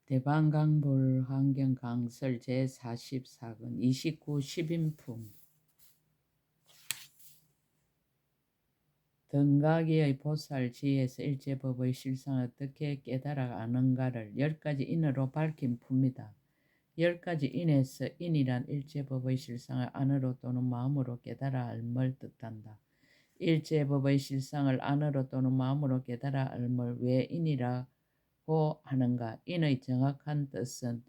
대방강불 환경강설 제44권 29 10인품 등가기의 보살지에서 일제법의 실상을 어떻게 깨달아 아는가를 10가지 인으로 밝힌 품이다. 10가지 인에서 인이란 일제법의 실상을 안으로 또는 마음으로 깨달아 알을 뜻한다. 일제법의 실상을 안으로 또는 마음으로 깨달아 알을 왜 인이라고 하는가? 인의 정확한 뜻은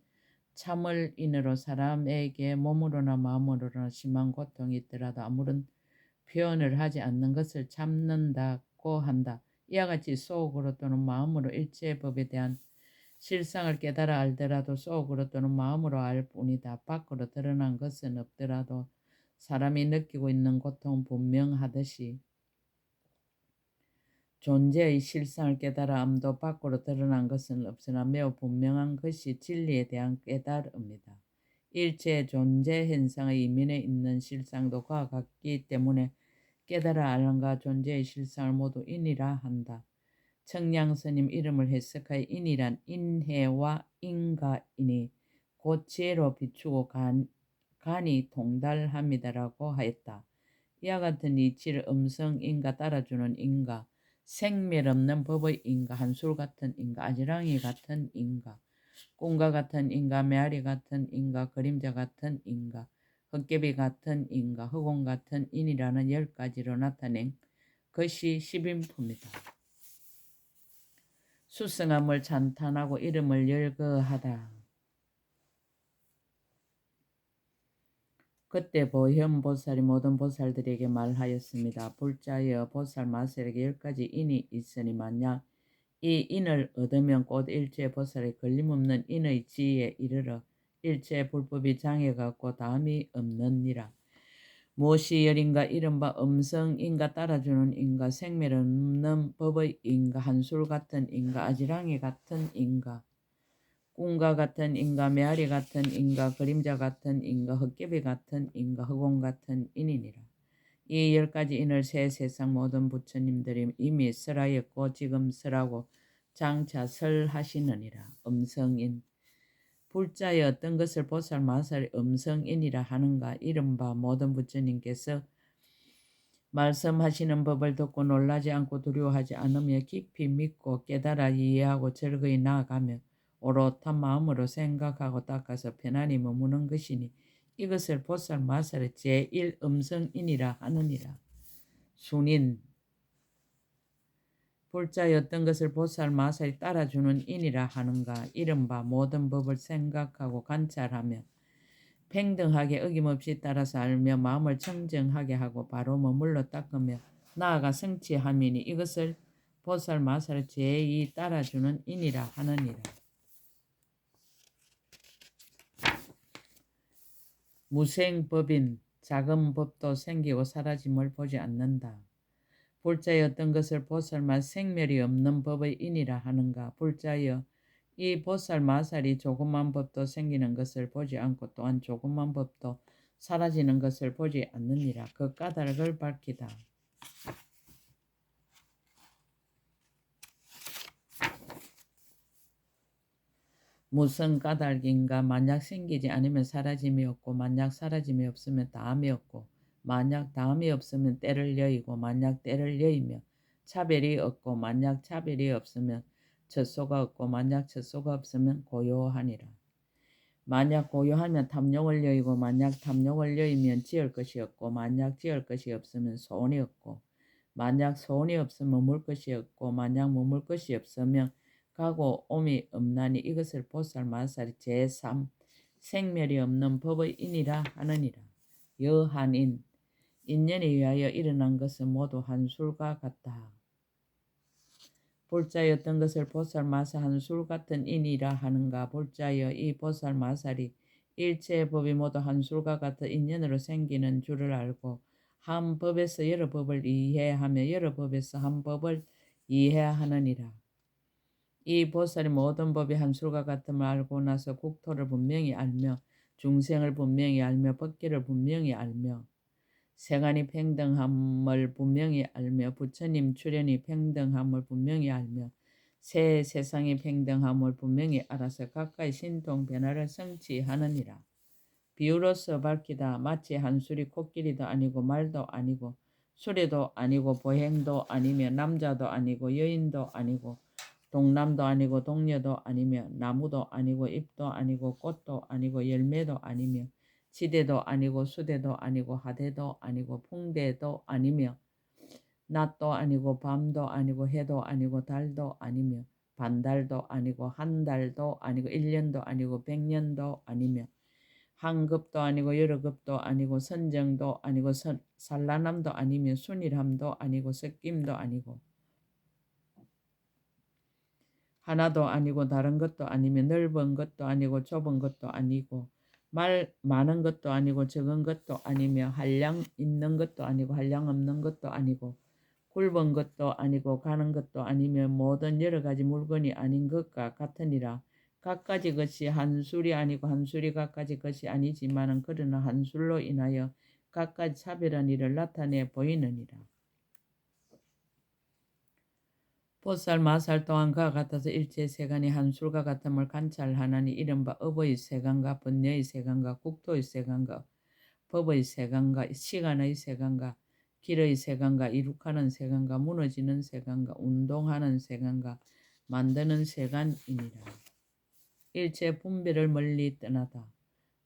참을 인으로 사람에게 몸으로나 마음으로나 심한 고통이 있더라도 아무런 표현을 하지 않는 것을 참는다고 한다. 이와 같이 속으로 또는 마음으로 일체법에 대한 실상을 깨달아 알더라도 속으로 또는 마음으로 알 뿐이다. 밖으로 드러난 것은 없더라도 사람이 느끼고 있는 고통은 분명하듯이 존재의 실상을 깨달아 암도 밖으로 드러난 것은 없으나 매우 분명한 것이 진리에 대한 깨달음이다. 일체 존재 현상의 이면에 있는 실상도 그와 같기 때문에 깨달아 아는가 존재의 실상을 모두 인이라 한다. 청량스님 이름을 해석하여 인이란 인해와 인가이니 곧 지혜로 비추고 간이 동달합니다라고 하였다. 이와 같은 이치를 음성인가 따라주는 인가, 생멸 없는 법의 인가, 한술 같은 인가, 아지랑이 같은 인가, 꿈과 같은 인가, 메아리 같은 인가, 그림자 같은 인가, 헛개비 같은 인가, 흑원 같은 인이라는 10가지로 나타낸 것이 10인품이다. 수승함을 찬탄하고 이름을 열거하다. 그때 보현보살이 모든 보살들에게 말하였습니다. 불자여 보살 마살에게 10가지 인이 있으니 만약 이 인을 얻으면 곧 일체 보살의 걸림없는 인의 지혜에 이르러 일체 불법이 장애가 없고 다함이 없느니라. 무엇이 열인가? 이른바 음성인가 따라주는 인가, 생멸 없는 법의 인가, 한술 같은 인가, 아지랑이 같은 인가, 꿈과 같은 인가, 메아리 같은 인가, 그림자 같은 인가, 헛개비 같은 인가, 흑원 같은 인이니라. 이 10가지 인을 새 세상 모든 부처님들이 이미 설하였고 지금 설하고 장차 설하시느니라. 음성인. 불자의 어떤 것을 보살 마살의 음성인이라 하는가? 이른바 모든 부처님께서 말씀하시는 법을 듣고 놀라지 않고 두려워하지 않으며 깊이 믿고 깨달아 이해하고 즐거이 나아가며 오롯한 마음으로 생각하고 닦아서 편안히 머무는 것이니 이것을 보살 마살의 제1음성인이라 하느니라. 순인. 불자의 어떤 것을 보살 마살이 따라주는 인이라 하는가? 이른바 모든 법을 생각하고 관찰하며 평등하게 어김없이 따라서 알며 마음을 청정하게 하고 바로 머물러 닦으며 나아가 성취함이니 이것을 보살 마살 제2 따라주는 인이라 하느니라. 무생법인 작은 법도 생기고 사라짐을 보지 않는다. 불자의 어떤 것을 보살마 생멸이 없는 법의 인이라 하는가? 불자여 이 보살 마살이 조그만 법도 생기는 것을 보지 않고 또한 조그만 법도 사라지는 것을 보지 않느니라. 그 까닭을 밝히다. 무슨 까닭인가? 만약 생기지 않으면 사라짐이 없고 만약 사라짐이 없으면 다함이 없고 만약 다함이 없으면 때를 여의고 만약 때를 여의며 차별이 없고 만약 차별이 없으면 젖소가 없고 만약 젖소가 없으면 고요하니라. 만약 고요하면 탐욕을 여의고 만약 탐욕을 여의면 지을 것이 없고 만약 지을 것이 없으면 소원이 없고 만약 소원이 없으면 머물 것이 없고 만약 머물 것이 없으면 가고 옴이 없나니 이것을 보살 마살이 제3 생멸이 없는 법의 인이라 하느니라. 여한인. 인연에 의하여 일어난 것은 모두 한술과 같다. 불자의 어떤 것을 보살 마살 한술 같은 인이라 하는가? 불자여 이 보살 마살이 일체의 법이 모두 한술과 같은 인연으로 생기는 줄을 알고 한 법에서 여러 법을 이해하며 여러 법에서 한 법을 이해하느니라. 이 보살이 모든 법이 한술과 같음을 알고 나서 국토를 분명히 알며 중생을 분명히 알며 법계를 분명히 알며 세간이 평등함을 분명히 알며 부처님 출현이 평등함을 분명히 알며 새 세상의 평등함을 분명히 알아서 각가의 신통 변화를 성취하느니라. 비유로서 밝히다. 마치 한술이 코끼리도 아니고 말도 아니고 수레도 아니고 보행도 아니며 남자도 아니고 여인도 아니고 동남도 아니고 동녀도 아니며 나무도 아니고 잎도 아니고 꽃도 아니고 열매도 아니며 지대도 아니고 수대도 아니고 하대도 아니고 풍대도 아니며 낮도 아니고 밤도 아니고 해도 아니고 달도 아니며 반달도 아니고 한 달도 아니고 1년도 아니고 100년도 아니며 한 급도 아니고 여러 급도 아니고 선정도 아니고 산란함도 아니며 순일함도 아니고 섞임도 아니고 하나도 아니고 다른 것도 아니며 넓은 것도 아니고 좁은 것도 아니고 말 많은 것도 아니고 적은 것도 아니며 한량 있는 것도 아니고 한량 없는 것도 아니고 굵은 것도 아니고 가는 것도 아니며 모든 여러 가지 물건이 아닌 것과 같으니라. 갖가지 것이 한술이 아니고 한술이 갖가지 것이 아니지만은 그러나 한술로 인하여 갖가지 차별한 일을 나타내 보이느니라. 보살 마살 또한 그와 같아서 일체 세간이 한술과 같음을 관찰하나니 이른바 업의 세간과 번뇌의 세간과 국토의 세간과 법의 세간과 시간의 세간과 길의 세간과 이룩하는 세간과 무너지는 세간과 운동하는 세간과 만드는 세간이니라. 일체 분별을 멀리 떠나다.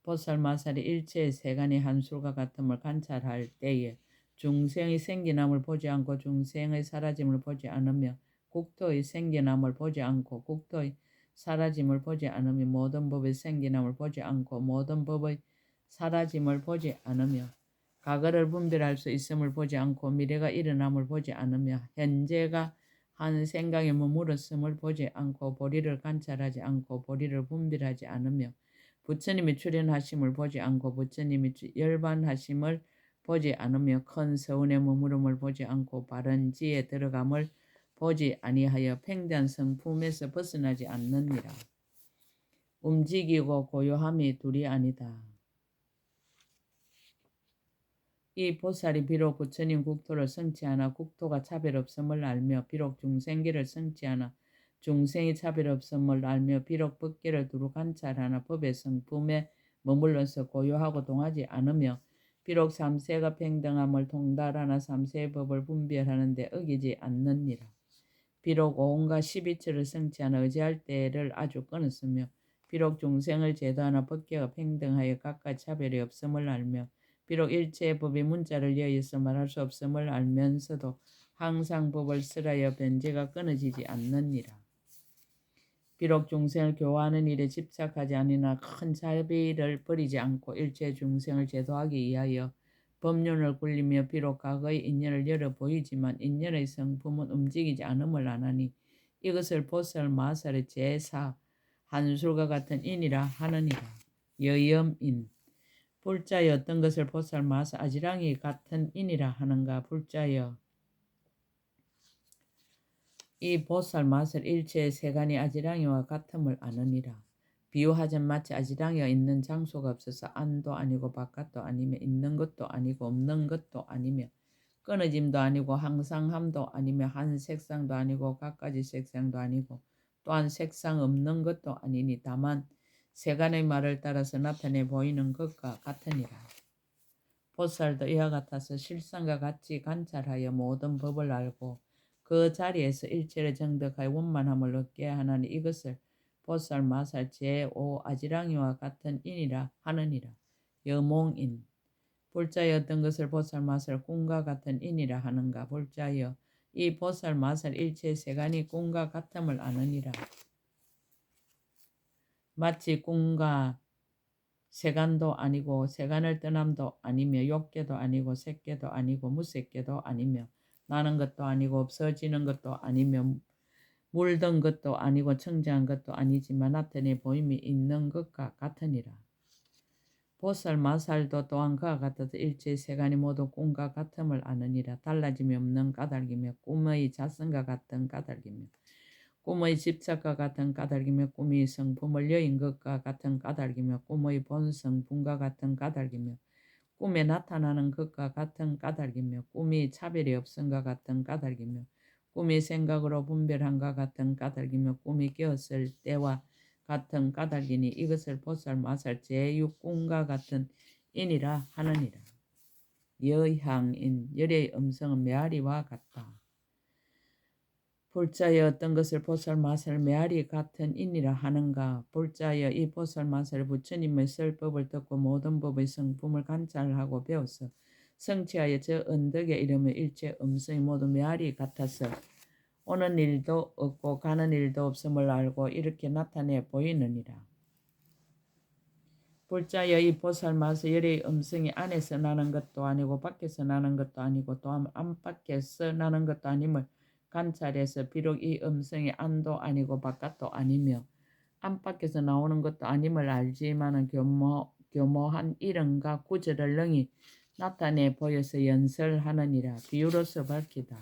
보살 마살이 일체의 세간이 한술과 같음을 관찰할 때에 중생의 생겨남을 보지 않고 중생의 사라짐을 보지 않으며 국토의 생겨남을 보지 않고 국토의 사라짐을 보지 않으며 모든 법의 생겨남을 보지 않고 모든 법의 사라짐을 보지 않으며 과거를 분별할 수 있음을 보지 않고 미래가 일어남을 보지 않으며 현재가 한 생각에 머물렀음을 보지 않고 보리를 관찰하지 않고 보리를 분별하지 않으며 부처님이 출현하심을 보지 않고 부처님이 열반하심을 보지 않으며 큰 서운에 머무름을 보지 않고 바른 지에 들어감을 보지 아니하여 팽대한 성품에서 벗어나지 않느니라. 움직이고 고요함이 둘이 아니다. 이 보살이 비록 부처님 국토를 성취하나 국토가 차별 없음을 알며 비록 중생계를 성취하나 중생이 차별 없음을 알며 비록 법계를 두루 관찰하나 법의 성품에 머물러서 고요하고 동하지 않으며 비록 삼세가 평등함을 통달하나 삼세의 법을 분별하는데 어기지 않느니라. 비록 오온과 12처를 성취하나 의지할 때를 아주 끊었으며 비록 중생을 제도하나 법계가 평등하여 각각 차별이 없음을 알며 비록 일체의 법이 문자를 여의서 말할 수 없음을 알면서도 항상 법을 쓰라여 변제가 끊어지지 않느니라. 비록 중생을 교화하는 일에 집착하지 아니나 큰 자비를 버리지 않고 일체 중생을 제도하기 위하여 법륜을 굴리며 비록 과거의 인연을 열어 보이지만 인연의 성품은 움직이지 않음을 아나니 이것을 보살 마살의 제사 한술과 같은 인이라 하느니라. 여염인 불자여 어떤 것을 보살 마살 아지랑이 같은 인이라 하는가. 불자여 이 보살 마살 일체의 세간이 아지랑이와 같음을 아느니라. 비유하자면 마치 아지랑이가 있는 장소가 없어서 안도 아니고 바깥도 아니며 있는 것도 아니고 없는 것도 아니며 끊어짐도 아니고 항상함도 아니며 한 색상도 아니고 갖가지 색상도 아니고 또한 색상 없는 것도 아니니 다만 세간의 말을 따라서 나타내 보이는 것과 같으니라. 보살도 이와 같아서 실상과 같이 관찰하여 모든 법을 알고 그 자리에서 일체를 정득하여 원만함을 얻게 하나니 이것을 보살 마살 제5 아지랑이와 같은 인이라 하느니라. 여몽인 불자여 어떤 것을 보살 마살 꿈과 같은 인이라 하는가. 불자여 이 보살 마살 일체 세간이 꿈과 같음을 아느니라. 마치 꿈과 세간도 아니고 세간을 떠남도 아니며 욕계도 아니고 색계도 아니고 무색계도 아니며 나는 것도 아니고 없어지는 것도 아니며 물든 것도 아니고 청정한 것도 아니지만 나타내 보임이 있는 것과 같으니라. 보살 마살도 또한 그와 같아서 일체 세간이 모두 꿈과 같음을 아느니라. 달라짐이 없는 까닭이며 꿈의 자성과 같은 까닭이며 꿈의 집착과 같은 까닭이며 꿈이 성품을 여인 것과 같은 까닭이며 꿈의 본 성품과 같은 까닭이며 꿈에 나타나는 것과 같은 까닭이며 꿈이 차별이 없음과 같은 까닭이며 꿈이 생각으로 분별함과 같은 까닭이며 꿈이 깨었을 때와 같은 까닭이니 이것을 보살 마살 제6꿈과 같은 인이라 하느니라. 여향인 열의 음성은 메아리와 같다. 불자여 어떤 것을 보살 마살 메아리 같은 인이라 하는가. 불자여 이 보살 마살 부처님의 설법을 듣고 모든 법의 성품을 관찰하고 배웠어. 성취하여 저 언덕에 이르며 일체 음성이 모두 메아리 같아서 오는 일도 없고 가는 일도 없음을 알고 이렇게 나타내 보이느니라. 불자여 이 보살 마살 열의 음성이 안에서 나는 것도 아니고 밖에서 나는 것도 아니고 또한 안팎에서 나는 것도 아님을 관찰해서 비록 이 음성이 안도 아니고 바깥도 아니며 안팎에서 나오는 것도 아님을 알지만은 교모한 이름과 구절을 능히 나타내 보여서 연설하느니라. 비유로서 밝히다.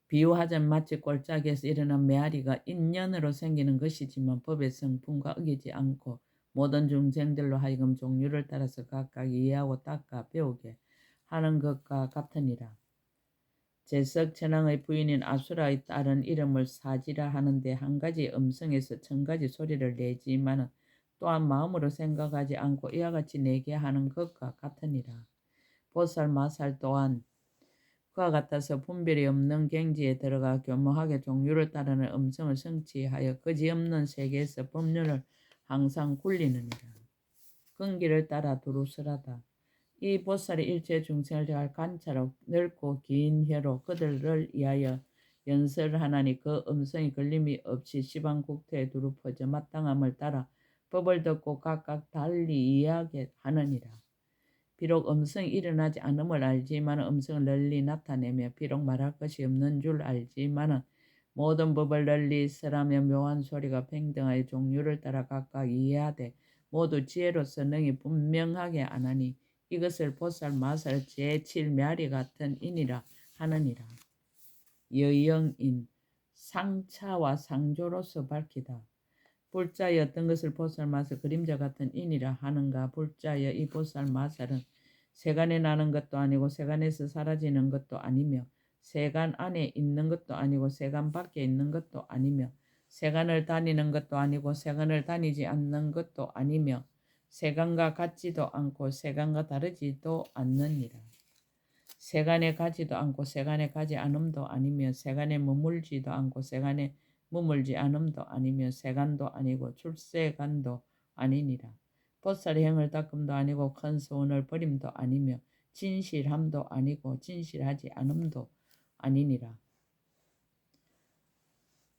비유하자면 마치 골짜기에서 일어난 메아리가 인연으로 생기는 것이지만 법의 성품과 어기지 않고 모든 중생들로 하여금 종류를 따라서 각각 이해하고 닦아 배우게 하는 것과 같으니라. 제석천왕의 부인인 아수라의 딸은 이름을 사지라 하는데 한 가지 음성에서 1000가지 소리를 내지만은 또한 마음으로 생각하지 않고 이와 같이 내게 하는 것과 같으니라. 보살 마살 또한 그와 같아서 분별이 없는 경지에 들어가 교묘하게 종류를 따르는 음성을 성취하여 거지없는 세계에서 법륜을 항상 굴리느니라. 근기를 따라 두루스라다. 이 보살이 일체 중생을 잘 관찰하고 넓고 긴 혀로 그들을 위하여 연설하나니 그 음성이 걸림이 없이 시방국토에 두루 퍼져 마땅함을 따라 법을 듣고 각각 달리 이해하게 하느니라. 비록 음성이 일어나지 않음을 알지만 음성을 널리 나타내며 비록 말할 것이 없는 줄 알지만 모든 법을 널리 설하며 묘한 소리가 평등하여 종류를 따라 각각 이해하되 모두 지혜로서 능히 분명하게 안하니 이것을 보살 마살 제7메아리 같은 인이라 하느니라. 여영인 상차와 상조로서 밝히다. 불자여 어떤 것을 보살 마살 그림자 같은 인이라 하는가. 불자여 이 보살 마살은 세간에 나는 것도 아니고 세간에서 사라지는 것도 아니며 세간 안에 있는 것도 아니고 세간 밖에 있는 것도 아니며 세간을 다니는 것도 아니고 세간을 다니지 않는 것도 아니며 세간과 같지도 않고 세간과 다르지도 않느니라. 세간에 가지도 않고 세간에 가지 않음도 아니며 세간에 머물지도 않고 세간에 머물지 않음도 아니며 세간도 아니고 출세간도 아니니라. 보살의 행을 닦음도 아니고 큰 소원을 버림도 아니며 진실함도 아니고 진실하지 않음도 아니니라.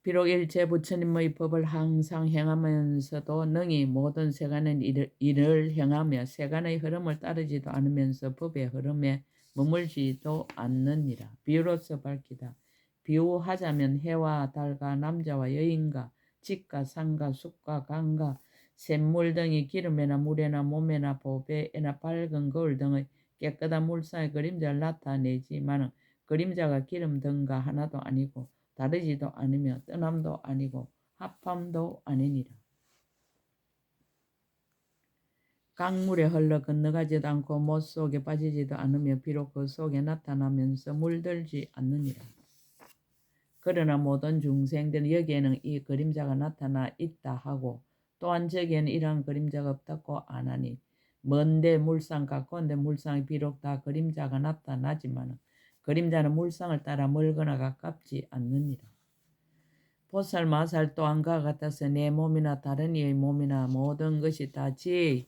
비록 일체 부처님의 법을 항상 행하면서도 능히 모든 세간의 일을 행하며 세간의 흐름을 따르지도 않으면서 법의 흐름에 머물지도 않느니라. 비유로서 밝히다. 비유하자면 해와 달과 남자와 여인과 집과 산과 숲과 강과 샘물 등이 기름에나 물에나 몸에나 보배에나 밝은 거울 등의 깨끗한 물상의 그림자를 나타내지만 그림자가 기름 등과 하나도 아니고 다르지도 않으며 떠남도 아니고 합함도 아니니라. 강물에 흘러 건너가지도 않고 못 속에 빠지지도 않으며 비록 그 속에 나타나면서 물들지 않느니라. 그러나 모든 중생들은 여기에는 이 그림자가 나타나 있다 하고 또한 저기에는 이러한 그림자가 없다고 안하니 먼데 물상 가까운데 물상이 비록 다 그림자가 나타나지만 그림자는 물상을 따라 멀거나 가깝지 않느니라. 보살 마살 또한 그와 같아서 내 몸이나 다른 이의 몸이나 모든 것이 다 지혜의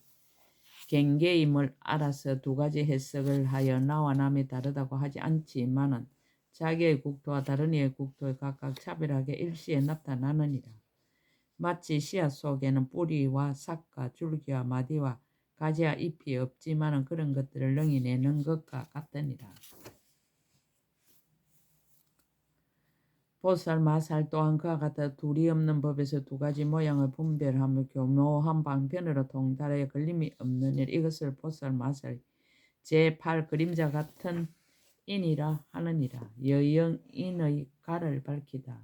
경계임을 알아서 두 가지 해석을 하여 나와 남이 다르다고 하지 않지만은 자기의 국토와 다른 이의 국토에 각각 차별하게 일시에 나타나느니라. 마치 씨앗 속에는 뿌리와 삭과 줄기와 마디와 가지와 잎이 없지만은 그런 것들을 능히 내는 것과 같으니라. 보살 마살 또한 그와 같아 둘이 없는 법에서 두 가지 모양을 분별하며 교묘한 방편으로 통달하여 걸림이 없는 일 이것을 보살 마살 제8 그림자 같은 인이라 하느니라. 여영인의 가를 밝히다.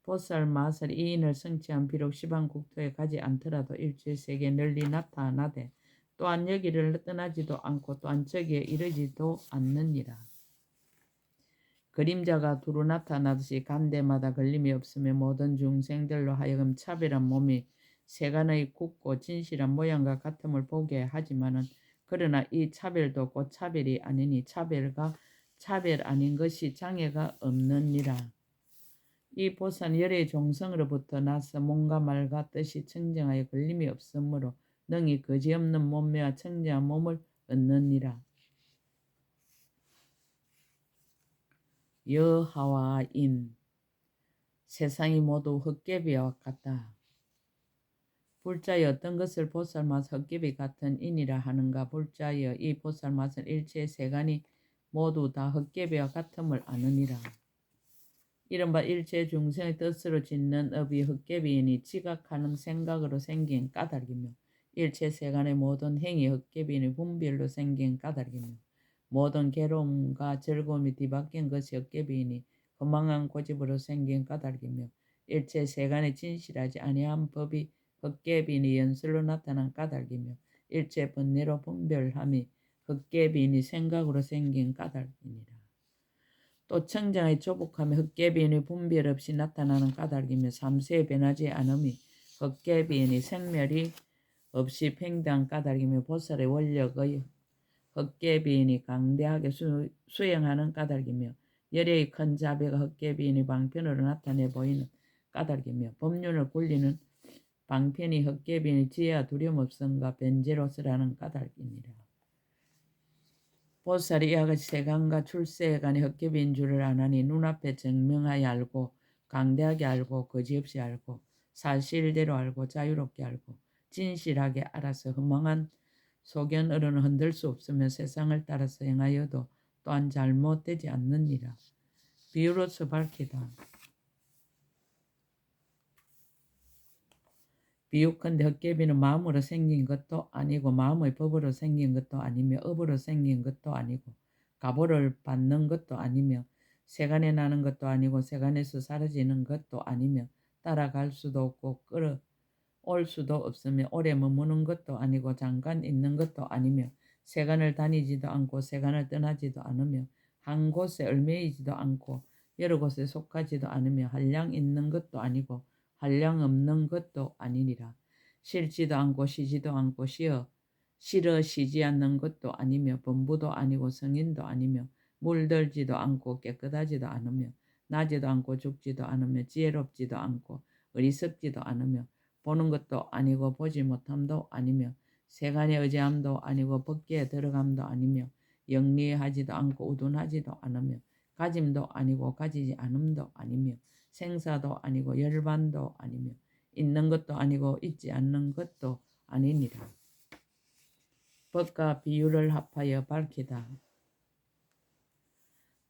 보살 마살 이 인을 성취한 비록 시방국토에 가지 않더라도 일체세계에 널리 나타나되 또한 여기를 떠나지도 않고 또한 저기에 이르지도 않느니라. 그림자가 두루 나타나듯이 간데마다 걸림이 없으며 모든 중생들로 하여금 차별한 몸이 세간의 굳고 진실한 모양과 같음을 보게 하지만은 그러나 이 차별도 곧 차별이 아니니 차별과 차별 아닌 것이 장애가 없느니라. 이 보살은 열의 종성으로부터 나서 몸과 말과 뜻이 청정하여 걸림이 없으므로 능히 거지없는 몸매와 청정한 몸을 얻느니라. 여하와 인 세상이 모두 헛개비와 같다. 불자여 어떤 것을 보살맛 헛개비 같은 인이라 하는가. 불자여 이 보살맛은 일체 세간이 모두 다 헛개비와 같음을 아느니라. 이른바 일체 중생의 뜻으로 짓는 업이 헛개비이니 지각하는 생각으로 생긴 까닭이며 일체 세간의 모든 행위 헛개비이니 분별로 생긴 까닭이며 모든 괴로움과 즐거움이 뒤바뀐 것이 헛개비이니 허망한 고집으로 생긴 까닭이며 일체 세간에 진실하지 아니한 법이 헛개비이니 연설로 나타난 까닭이며 일체 번뇌로 분별함이 헛개비이니 생각으로 생긴 까닭이니라. 또 청정의 조복함이 헛개비이니 분별 없이 나타나는 까닭이며 삼세에 변하지 않음이 헛개비이니 생멸이 없이 팽대한 까닭이며 보살의 원력의 헛개비이니 강대하게 수행하는 까닭이며 열의 큰 자비가 헛개비이니 방편으로 나타내 보이는 까닭이며 법륜을 굴리는 방편이 헛개비이니 지혜와 두려움 없음과 변제로서라는 까닭이니라. 보살이 이와 같이 세간과 출세간의 헛개비인 줄을 아나니 눈앞에 증명하여 알고 강대하게 알고 거지없이 알고 사실대로 알고 자유롭게 알고 진실하게 알아서 허망한 소견으로는 흔들 수 없으며 세상을 따라서 행하여도 또한 잘못되지 않느니라. 비유로서 밝히다. 비유컨대 헛개비는 마음으로 생긴 것도 아니고 마음의 법으로 생긴 것도 아니며 업으로 생긴 것도 아니고 가보를 받는 것도 아니며 세간에 나는 것도 아니고 세간에서 사라지는 것도 아니며 따라갈 수도 없고 끌어올 수도 없으며 오래 머무는 것도 아니고 잠깐 있는 것도 아니며 세간을 다니지도 않고 세간을 떠나지도 않으며 한 곳에 얽매이지도 않고 여러 곳에 속하지도 않으며 한량 있는 것도 아니고 한량 없는 것도 아니니라. 싫지도 않고 쉬지도 않고 싫어 쉬지 않는 것도 아니며 범부도 아니고 성인도 아니며 물들지도 않고 깨끗하지도 않으며 나지도 않고 죽지도 않으며 지혜롭지도 않고 어리석지도 않으며 보는 것도 아니고 보지 못함도 아니며 세간의 의지함도 아니고 법계에 들어감도 아니며 영리하지도 않고 우둔하지도 않으며 가짐도 아니고 가지지 않음도 아니며 생사도 아니고 열반도 아니며 있는 것도 아니고 있지 않는 것도 아니니라. 법과 비유를 합하여 밝히다.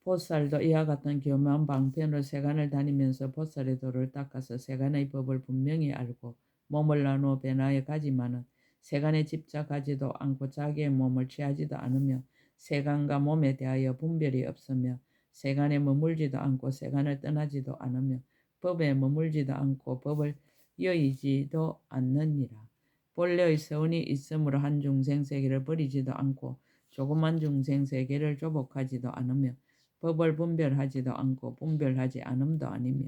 보살도 이와 같은 교묘한 방편으로 세간을 다니면서 보살의 도를 닦아서 세간의 법을 분명히 알고 몸을 나누어 변화해 가지만은 세간에 집착하지도 않고 자기의 몸을 취하지도 않으며 세간과 몸에 대하여 분별이 없으며 세간에 머물지도 않고 세간을 떠나지도 않으며 법에 머물지도 않고 법을 여의지도 않느니라. 본래의 서운이 있으므로 한 중생세계를 버리지도 않고 조그만 중생세계를 조복하지도 않으며 법을 분별하지도 않고 분별하지 않음도 아니며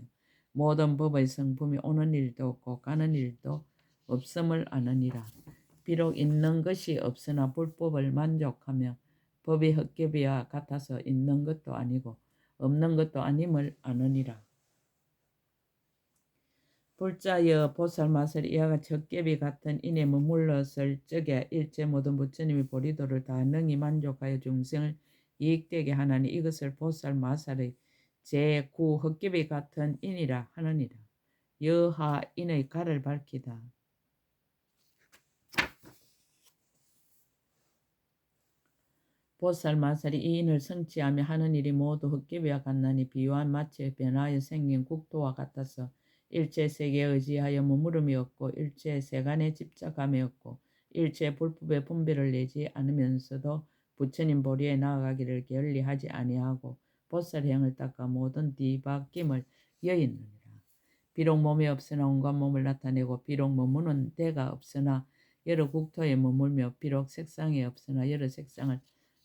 모든 법의 성품이 오는 일도 없고 가는 일도 없음을 아느니라. 비록 있는 것이 없으나 불법을 만족하며 법이 헛개비와 같아서 있는 것도 아니고 없는 것도 아님을 아느니라. 불자여 보살맛을 이와 같이 헛개비 같은 인에 머물렀을 적에 일체 모든 부처님이 보리도를 다 능히 만족하여 중생을 이익되게 하나니 이것을 보살마살의 제9 헛개비 같은 인이라 하느니라. 여하 인의 가를 밝히다. 보살마살이 이 인을 성취하며 하는 일이 모두 헛개비와 같나니 비유한 마치 변화하여 생긴 국토와 같아서 일체 세계에 의지하여 머무름이 없고 일체 세간에 집착함이 없고 일체 불법의 분별을 내지 않으면서도 부처님 보리에 나아가기를 게을리하지 아니하고 보살행을 닦아 모든 뒤바뀜을 여의느니라. 비록 몸이 없으나 온갖 몸을 나타내고 비록 머무는 데가 없으나 여러 국토에 머물며 비록 색상이 없으나 여러 색상을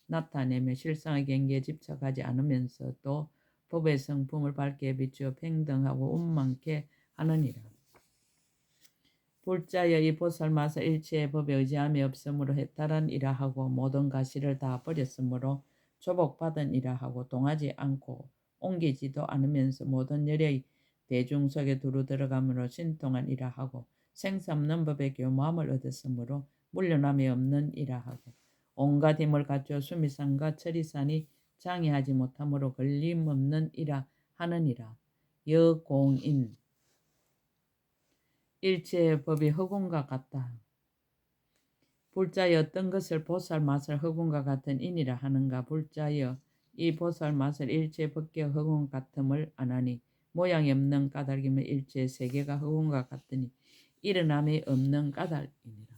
나타내며 실상의 경계에 집착하지 않으면서도 법의 성품을 밝게 비추어 평등하고 운만케 하느니라. 불자여 이 보살마사 일체의 법에 의지함이 없으므로 해탈한 이라 하고 모든 가시를 다 버렸으므로 조복받은 이라 하고 동하지 않고 옮기지도 않으면서 모든 열의 대중 속에 두루 들어가므로 신통한 이라 하고 생사 없는 법의 교모함을 얻었으므로 물러남이 없는 이라 하고 온갖 힘을 갖추어 수미산과 철이산이 장애하지 못하므로 걸림없는 이라 하느니라. 여공인 일체의 법이 허공과 같다. 불자여 어떤 것을 보살 맛을 허공과 같은 인이라 하는가. 불자여 이 보살 맛을 일체 법계 허공 같음을 안하니 모양이 없는 까닭이며 일체 세계가 허공과 같으니 일어남이 없는 까닭이니라.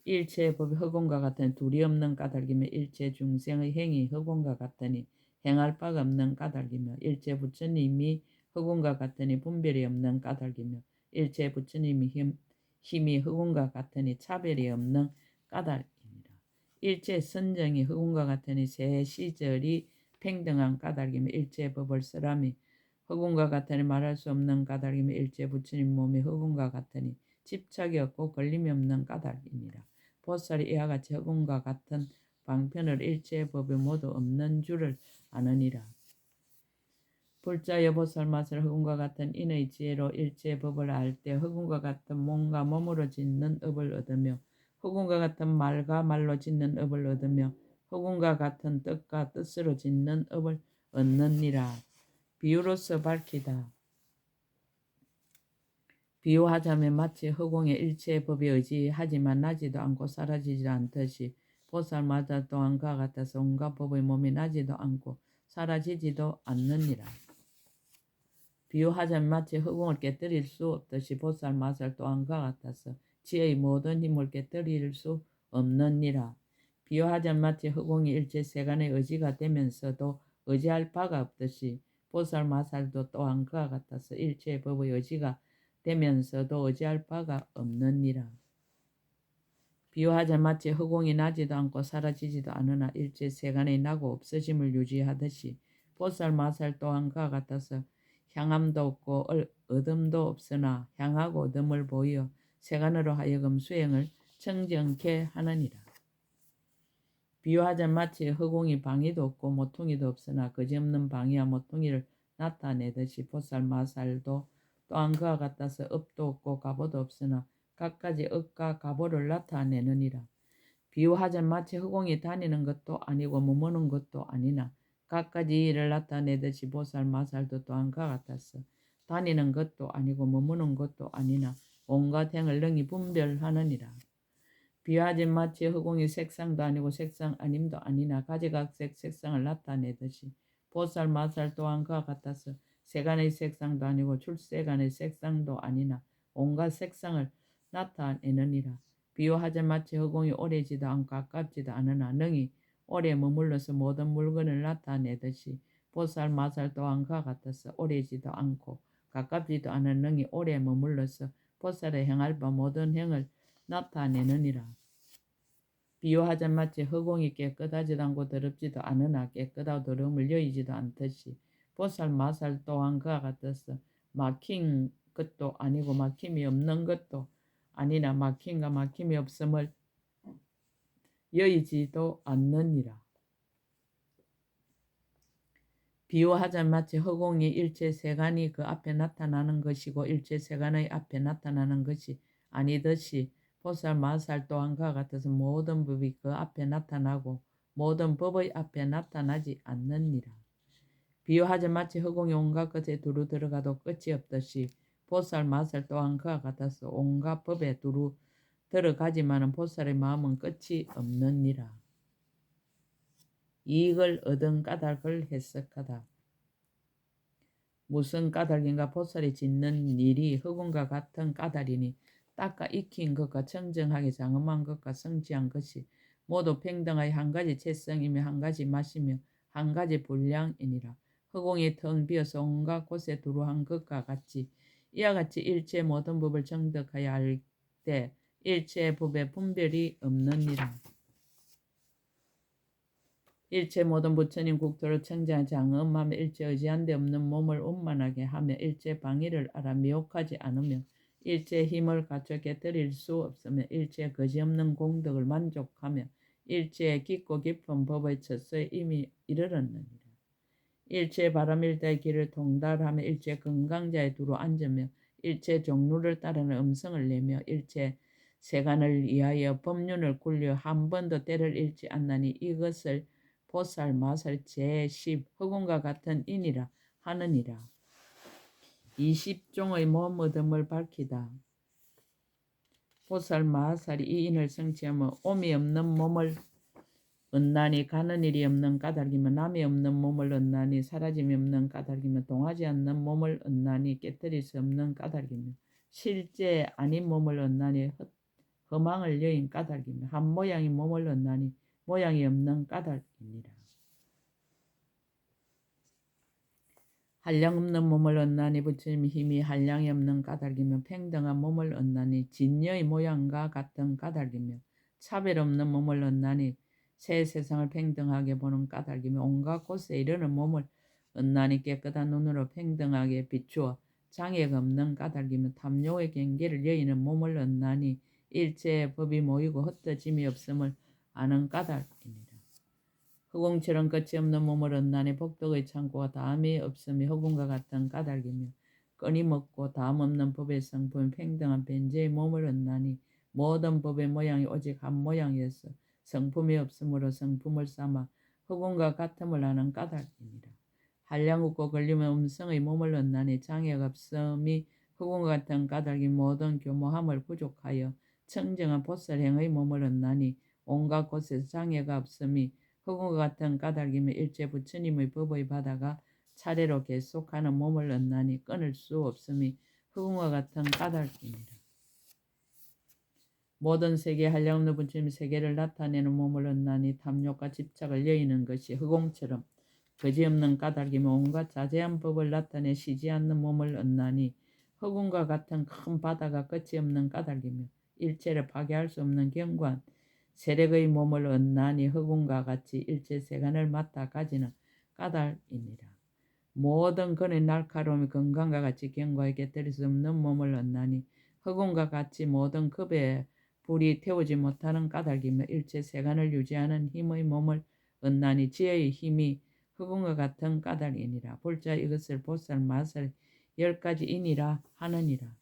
일체의 법이 허공과 같으니 둘이 없는 까닭이며 일체 중생의 행위 허공과 같으니 행할 바가 없는 까닭이며 일체 부처님이 허공과 같으니 분별이 없는 까닭이며 일체 부처님이 힘이 허공과 같으니 차별이 없는 까닭이니라. 일체 선정이 허공과 같으니 새 시절이 평등한 까닭이며 일체 법을 쓰람이 허공과 같으니 말할 수 없는 까닭이며 일체 부처님 몸이 허공과 같으니 집착이 없고 걸림이 없는 까닭이니라. 보살이 이와 같이 허공과 같은 방편을 일체의 법이 모두 없는 줄을 아느니라. 불자여 보살 맛을 허공과 같은 인의 지혜로 일체의 법을 알 때 허공과 같은 몸과 몸으로 짓는 업을 얻으며 허공과 같은 말과 말로 짓는 업을 얻으며 허공과 같은 뜻과 뜻으로 짓는 업을 얻느니라. 비유로서 밝히다. 비유하자면 마치 허공의 일체의 법에 의지하지만 나지도 않고 사라지지 않듯이 보살마다 또한 그와 같아서 온갖 법의 몸이 나지도 않고 사라지지도 않느니라. 비유하자면 마치 허공을 깨뜨릴 수 없듯이 보살마살 또한 그와 같아서 지의 모든 힘을 깨뜨릴 수 없느니라. 비유하자면 마치 허공이 일체 세간의 의지가 되면서도 의지할 바가 없듯이 보살마살도 또한 그와 같아서 일체의 법의 의지가 되면서도 의지할 바가 없느니라. 비유하자 마치 허공이 나지도 않고 사라지지도 않으나 일체 세간의 나고 없어짐을 유지하듯이 보살 마살 또한 그와 같아서 향함도 없고 어둠도 없으나 향하고 어둠을 보여 세간으로 하여금 수행을 청정케 하느니라. 비유하자 마치 허공이 방위도 없고 모퉁이도 없으나 그지없는 방위와 모퉁이를 나타내듯이 보살 마살도 또한 그와 같아서 업도 없고 가보도 없으나 갖가지 업과 가보를 나타내느니라. 비유하자 마치 허공이 다니는 것도 아니고 머무는 것도 아니나 갖가지 일을 나타내듯이 보살 마살도 또한 그와 같아서 다니는 것도 아니고 머무는 것도 아니나 온갖 행을 능히 분별하느니라. 비유하자 마치 허공이 색상도 아니고 색상 아님도 아니나 가지각색 색상을 나타내듯이 보살 마살 또한 그와 같아서 세간의 색상도 아니고 출세간의 색상도 아니나 온갖 색상을 나타내느니라. 비유하자 마치 허공이 오래지도 않고 가깝지도 않으나 능히 오래 머물러서 모든 물건을 나타내듯이 보살 마살 또한 그와 같아서 오래지도 않고 가깝지도 않은 능히 오래 머물러서 보살의 행할 바 모든 행을 나타내느니라. 비유하자 마치 허공이 깨끗하지도 않고 더럽지도 않으나 깨끗하고 더러움을 여의지도 않듯이 보살 마살 또한 그와 같아서 막힌 것도 아니고 막힘이 없는 것도 아니나 막힘과 막힘이 없음을 여의지도 않느니라. 비유하자 마치 허공이 일체 세간이 그 앞에 나타나는 것이고 일체 세간의 앞에 나타나는 것이 아니듯이 보살 마살 또한 그와 같아서 모든 법이 그 앞에 나타나고 모든 법의 앞에 나타나지 않느니라. 비유하자 마치 허공이 온갖 것에 두루 들어가도 끝이 없듯이 보살 마살 또한 그와 같아서 온갖 법에 두루 들어가지만은 보살의 마음은 끝이 없느니라. 이익을 얻은 까닭을 해석하다. 무슨 까닭인가. 보살이 짓는 일이 허공과 같은 까닭이니 닦아 익힌 것과 청정하게 장엄한 것과 성취한 것이 모두 평등하여 한 가지 채성이며 한 가지 맛이며 한 가지 분량이니라. 허공이 텅 비어서 온갖 곳에 두루한 것과 같이 이와 같이 일체 모든 법을 정득하여 알 때 일체 법의 분별이 없느니라. 일체 모든 부처님 국토를 청정하지 장엄하며 일체 의지한 데 없는 몸을 운만하게 하며 일체 방위를 알아 미혹하지 않으며 일체 힘을 갖춰 깨뜨릴 수 없으며 일체 거지없는 공덕을 만족하며 일체 깊고 깊은 법의 첫서에 이미 이르렀느니라. 일체 바람일다의 길을 통달하며 일체 건강자의 두루 앉으며 일체 종루를 따르는 음성을 내며 일체 세간을 위하여 법륜을 굴려 한 번도 때를 잃지 않나니 이것을 보살 마살 제10 흑운과 같은 인이라 하느니라. 20종의 몸 얻음을 밝히다. 보살 마살이 이 인을 성취하며 오미 없는 몸을 얻나니 가는 일이 없는 까닭이며 남이 없는 몸을 얻나니 사라짐이 없는 까닭이며 동하지 않는 몸을 얻나니 깨뜨릴 수 없는 까닭이며 실제 아닌 몸을 얻나니 허망을 여인 까닭이며 한 모양의 몸을 얻나니 모양이 없는 까닭이니라. 한량 없는 몸을 얻나니 부처님의 힘이 한량이 없는 까닭이며 평등한 몸을 얻나니 진여의 모양과 같은 까닭이며 차별 없는 몸을 얻나니 새 세상을 평등하게 보는 까닭이며 온갖 곳에 이르는 몸을 얻나니 깨끗한 눈으로 평등하게 비추어 장애가 없는 까닭이며 탐욕의 경계를 여의는 몸을 얻나니 일체의 법이 모이고 흩어짐이 없음을 아는 까닭이니라. 흑웅처럼 끝이 없는 몸을 얻나니 복덕의 창고가 다함이 없음이 흑웅과 같은 까닭이며 끊임없고 다함 없는 법의 성품 평등한 변제의 몸을 얻나니 모든 법의 모양이 오직 한 모양이어서 성품이 없으므로 성품을 삼아 흑운과 같음을 아는 까닭이니라. 한량 없고 걸리면 음성의 몸을 얻나니 장애가 없음이 흑운과 같은 까닭이 모든 교모함을 부족하여 청정한 보살행의 몸을 얻나니 온갖 곳에서 장애가 없음이 흑운과 같은 까닭이며 일체 부처님의 법의 바다가 차례로 계속하는 몸을 얻나니 끊을 수 없음이 흑운과 같은 까닭이니라. 모든 세계 한량 없는 부처님의 세계를 나타내는 몸을 얻나니 탐욕과 집착을 여의는 것이 흑웅처럼 거지없는 까닭이며 온갖 자세한 법을 나타내 쉬지 않는 몸을 얻나니 흑운과 같은 큰 바다가 끝이 없는 까닭이며 일체를 파괴할 수 없는 견고한 세력의 몸을 얻나니 흑운과 같이 일체 세간을 맡아 가지는 까닭이니라. 모든 근의 날카로움이 건강과 같이 견고하게 깨뜨릴 수 없는 몸을 얻나니 흑운과 같이 모든 급의 불이 태우지 못하는 까닭이며 일체 세간을 유지하는 힘의 몸을 얻나니 지혜의 힘이 흑운과 같은 까닭이니라. 볼자 이것을 보살 마살 10가지 인이라 하느니라.